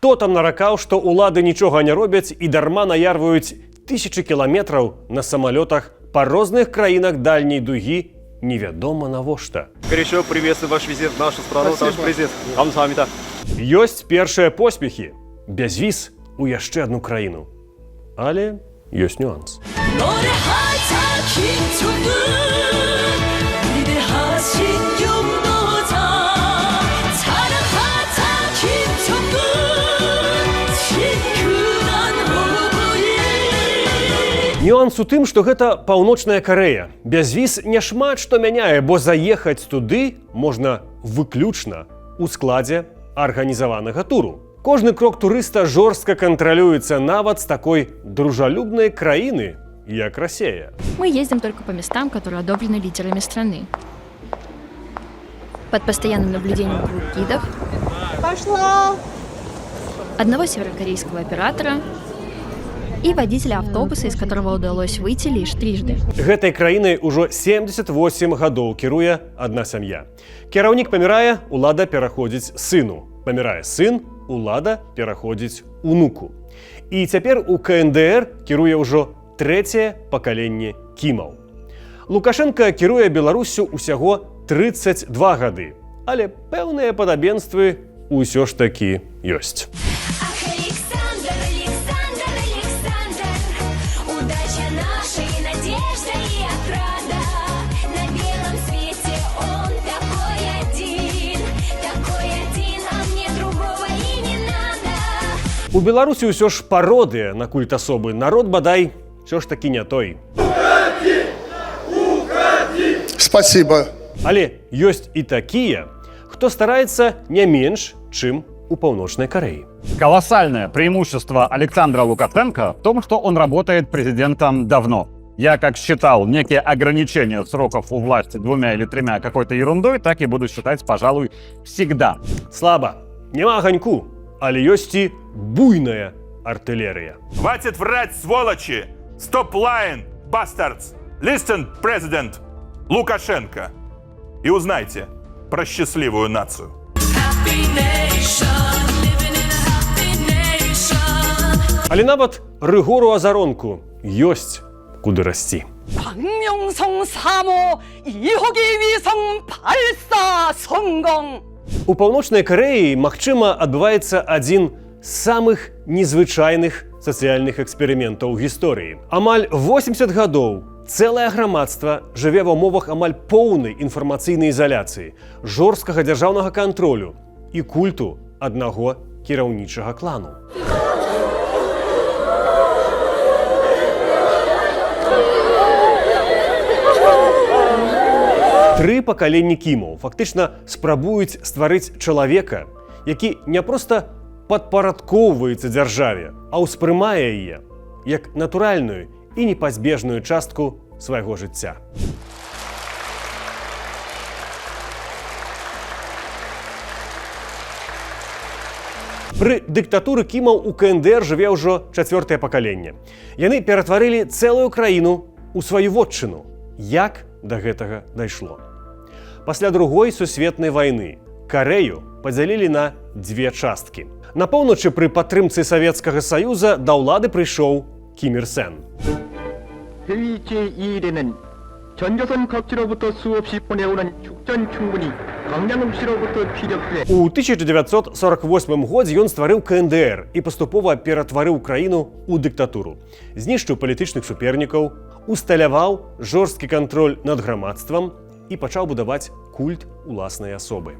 Хто там наракаў, што ўлады нічога не робяць і дарма наярваюць тысячы кіламетраў на самалётах па розных краінах дальняй дугі, невядома навошта. Горячо приветствую ваш визит в нашу страну, товарищ президент. 감사합니다. Ёсць першыя поспехі. Бязвіз у яшчэ адну краіну. Але ёсць нюанс. Нюанс у тым, што гэта Паўночная Карэя. Бязвіз няшмат што мяняе, бо заехаць туды можна выключна ў складзе арганізаванага туру. Кожны крок турыста жорстка кантралюецца нават з такой дружалюбнай краіны, як Россия. Мы ездим только по местам, которые одобрены лидерами страны. Под постоянным наблюдением двух гидов, одного северокорейского оператора и водителя автобуса, из которого удалось выйти лишь трижды. Гэтай краінай ужо 78 гадоў кіруе адна сям'я. Кіраўнік памірае, улада пераходзіць сыну. Памірае сын, улада пераходзіць унуку. І цяпер у КНДР кіруе ўжо трэцяе пакаленне Кімаў. Лукашенко кіруе Беларуссю ўсяго 32 гады, але пэўныя падабенствы ўсё ж такі ёсць. У Беларусі ўсё ж пародыя на культ асобы. Народ, бадай, ўсё ж такі не той. Спасибо. Але ёсць і такія, хто стараецца не менш, чым у Паўночнай Карэі. Колоссальное преимущество Александра Лукашенко в том, что он работает президентом давно. Я как считал некие ограничения сроков у власти 2 или 3 какой-то ерундой, так и буду считать, пожалуй, всегда. Слаба, няма аганьку, але ёсць і буйная артиллерия. Хватит врать, сволочи! Stop lying, bastards! Listen, президент Лукашенко! И узнайте про счастливую нацию. Але нават рыгору азаронку ёсць куды расці. 광명성 3호 2호기 위성 발사 성공! У Паўночнай Карэі, магчыма, адбываецца адзін з самых незвычайных сацыяльных эксперыментаў у гісторыі. Амаль 80 гадоў цэлае грамадства жыве ва ўмовах амаль поўнай інфармацыйнай ізаляцыі, жорсткага дзяржаўнага кантролю і культу аднаго кіраўнічага клану. Тры пакаленні Кімаў фактычна спрабуюць стварыць чалавека, які не проста падпарадкоўваецца дзяржаве, а ўспрымае яе як натуральную і непазбежную частку свайго жыцця. Пры дыктатуры Кімаў у КНДР жыве ўжо 4-е пакаленне. Яны ператварылі цэлую краіну ў сваю вотчыну. Як да гэтага дайшло? Пасля Другой сусветнай вайны Карэю падзялілі на 2 часткі. На поўначы пры падтрымцы Савецкага Саюза да ўлады прыйшоў Кім Ір Сен. 회의 제2일에는 전조선 각지로부터 수없이 보내오는 축전 충분히 강량음 씨로부터 피력해. У 1948 годзе ён стварыў КНДР і паступова ператварыў краіну ў дыктатуру. Знішчыў палітычных супернікаў, усталяваў жорсткі кантроль над грамадствам і пачаў будаваць культ уласнай асобы.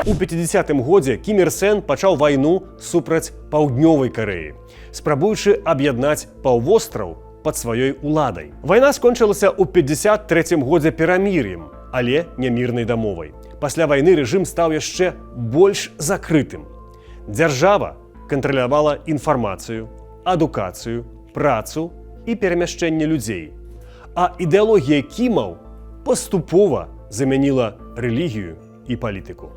У 50-м годзе Кім Ір Сен пачаў вайну супраць Паўднёвай Карэі, спрабуючы аб'яднаць паўвостраў пад сваёй уладай. Вайна скончылася ў 53-м годзе перамір'ем, але не мірнай дамовай. Пасля вайны рэжым стаў яшчэ больш закрытым. Дзяржава кантралявала інфармацыю, адукацыю, працу і перамяшчэнне людзей. А ідэалогія Кімаў паступова замяніла рэлігію і палітыку.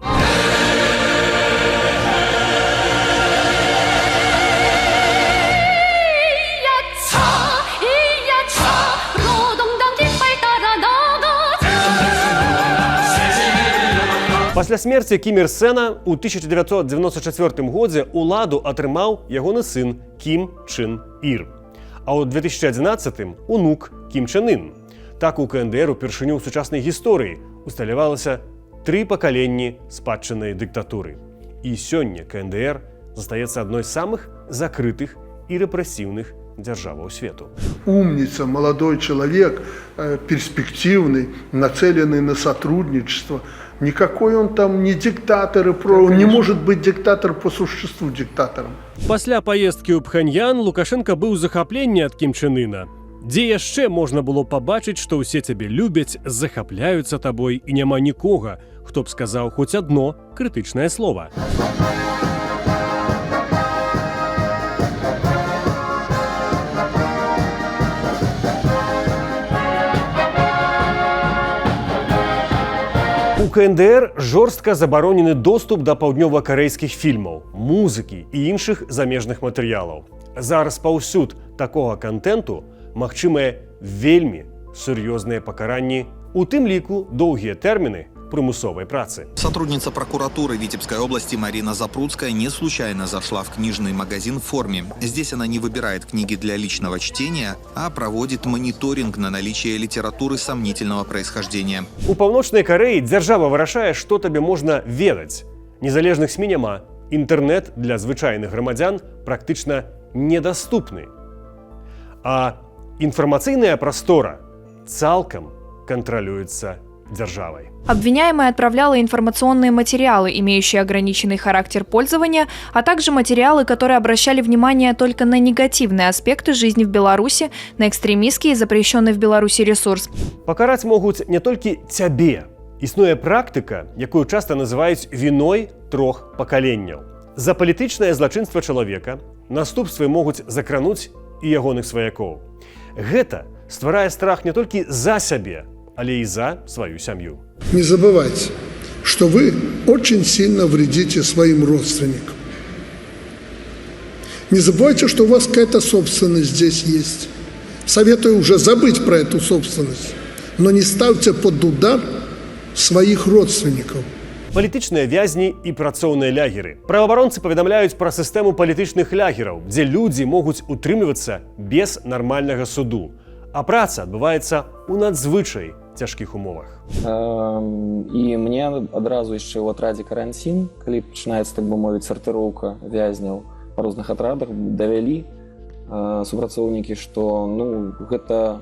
Пасля смерці Кім Ір Сена ў 1994 годзе ўладу атрымаў ягоны сын Кім Чын Ір. А ў 2011 унук Кім Чен Ын. Так у КНДР упершыню ў сучаснай гісторыі усталявалася 3 пакаленні спадчыннай дыктатуры. І сёння КНДР застаецца адной з самых закрытых і рэпрэсіўных державаў свету. Умница, молодой человек, перспективный, нацеленный на сотрудничество. Никакой он там не диктатор, он не может быть диктатор по существу диктатором. Пасля паездкі ў Пхэньян Лукашенко быў у захапленні ад Кім Чен Ына. Дзе яшчэ можна было пабачыць, што ўсе цябе любяць, захапляюцца табой і няма нікога, хто б сказаў хоць адно крытычнае слова. У КНДР жорстка забаронены доступ да паўднёва-карэйскіх фільмаў, музыкі і іншых замежных матэрыялаў. Зараз паўсюд такога кантэнту магчымыя вельмі сур'ёзныя пакаранні, у тым ліку доўгія тэрміны примусовой працы. Сотрудница прокуратуры Витебской области Марина Запрудская не случайно зашла в книжный магазин в форме. Здесь она не выбирает книги для личного чтения, а проводит мониторинг на наличие литературы сомнительного происхождения. У Паўночнай Карэі дзяржава вырашае, што табе можна ведаць. Незалежных СМІ няма. Інтэрнэт для звычайных грамадзян практычна недаступны. А інфармацыйная прастора цалкам кантралюецца державой. Обвиняемая отправляла информационные материалы, имеющие ограниченный характер пользования, а также материалы, которые обращали внимание только на негативные аспекты жизни в Беларуси, на экстремистский и запрещенный в Беларуси ресурс. Пакараць могуць не толькі цябе. Існуе практыка, якую часта называюць віной 3 пакаленняў. За палітычнае злачынства чалавека наступствы могуць закрануць і ягоных сваякоў. Гэта стварае страх не толькі за сябе, але и за свою семью. Не забывайте, что вы очень сильно вредите своим родственникам. Не забывайте, что у вас какая-то собственность здесь есть. Советую уже забыть про эту собственность, но не ставьте под удар своих родственников. Палітычныя вязні і працоўныя лягеры. Праваабаронцы паведамляюць пра сістэму палітычных лягераў, дзе людзі могуць утрымлівацца без нармальнага суду. А праца адбываецца ў надзвычай цяжкіх умовах. І мне адразу яшчэ ў атрадзе каранцін, калі пачынаецца, так бы мовіць, сартыроўка вязняў па розных атрадах, давялі супрацоўнікі, што гэта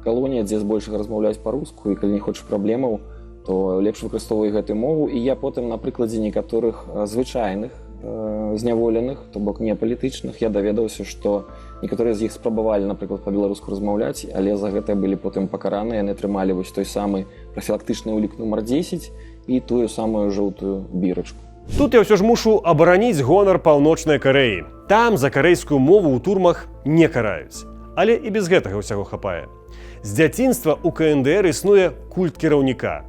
калонія, дзе збольшага размаўляюць па-руску, і калі не хочаш праблемаў, то лепш выкарыстоўвай гэтую мову. І я потым на прыкладзе некаторых звычайных зняволеных, то бок не палітычных, я даведаўся, што некаторыя з іх спрабавалі, напрыклад, па-беларуску размаўляць, але за гэта былі потым пакараныя, яны атрымалі вось той самы прафілактычны ўлік нумар 10 і тую самую жоўтую бірачку. Тут я ўсё ж мушу абараніць гонар Паўночнай Карэі. Там за карэйскую мову ў турмах не караюць. Але і без гэтага ўсяго хапае. З дзяцінства ў КНДР існуе культ кіраўніка.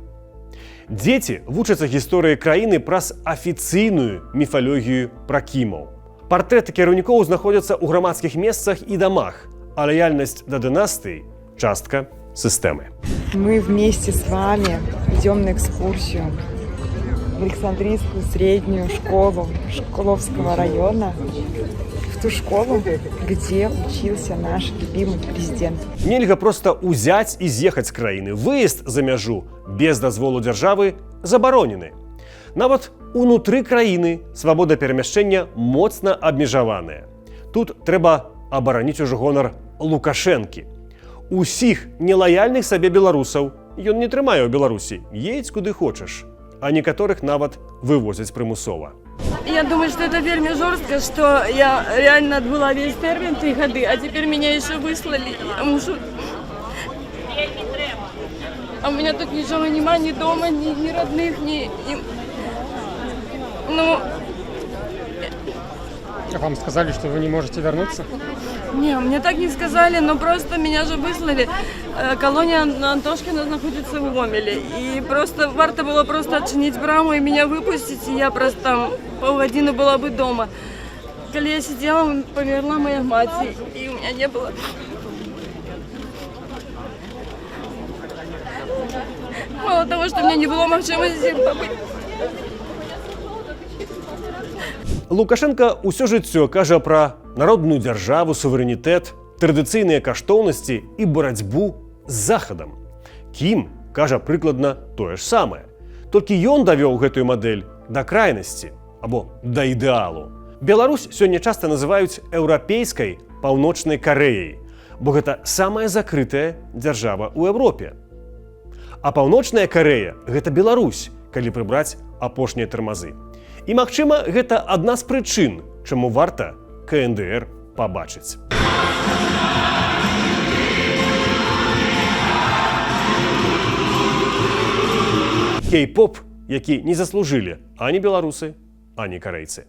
Дзеці вучацца гісторыі краіны праз афіцыйную міфалогію пра кімаў. Партрэты кіраўнікоў знаходзяцца ў грамадскіх месцах і дамах, а лаяльнасць да дынастыі – частка сістэмы. Мы вместе с вами идем на экскурсию в Александрийскую среднюю школу Шкловского района, в ту школу, где учился наш любимый президент. Нельга просто узяць і з'ехаць з краіны. Выезд за мяжу без дазволу дзяржавы забаронены. Нават унутры краіны свабода перамяшчэння моцна абмежаваная. Тут трэба абараніць ужо гонар Лукашэнкі. Усіх нелаяльных сабе беларусаў ён не трымае ў Беларусі, едзь куды хочаш, а некаторых нават вывозяць прымусова. Я думаю, что это вельми жестко, что я реально отбыла весь термин 3 года, а теперь меня еще выслали. А у меня тут ничего нема, ни дома, ни родных, ни... А вам сказали, что вы не можете вернуться? Не, мне так не сказали, но просто меня же выслали. Колония на Антошкина находится в Гомеле. И просто варто было просто отчинить браму и меня выпустить, и я просто там полгодины была бы дома. Когда я сидела, померла моя мать, и у меня не было... Мало того, что у меня не было магчимости побыть Лукашенко ўсё жыццё кажа пра народную дзяржаву, суверэнітэт, традыцыйныя каштоўнасці і барацьбу з захадам. Кім кажа прыкладна тое ж самае. Толькі ён давёў гэтую мадэль да крайнасці або да ідэалу. Беларусь сёння часта называюць еўрапейскай паўночнай Карэяй, бо гэта самая закрытая дзяржава ў Еўропе. А паўночная Карэя – гэта Беларусь, калі прыбраць апошнія тармазы. І, магчыма, гэта адна з прычын, чаму варта КНДР пабачыць. Кей-поп, які не заслужылі ані беларусы, ані карэйцы.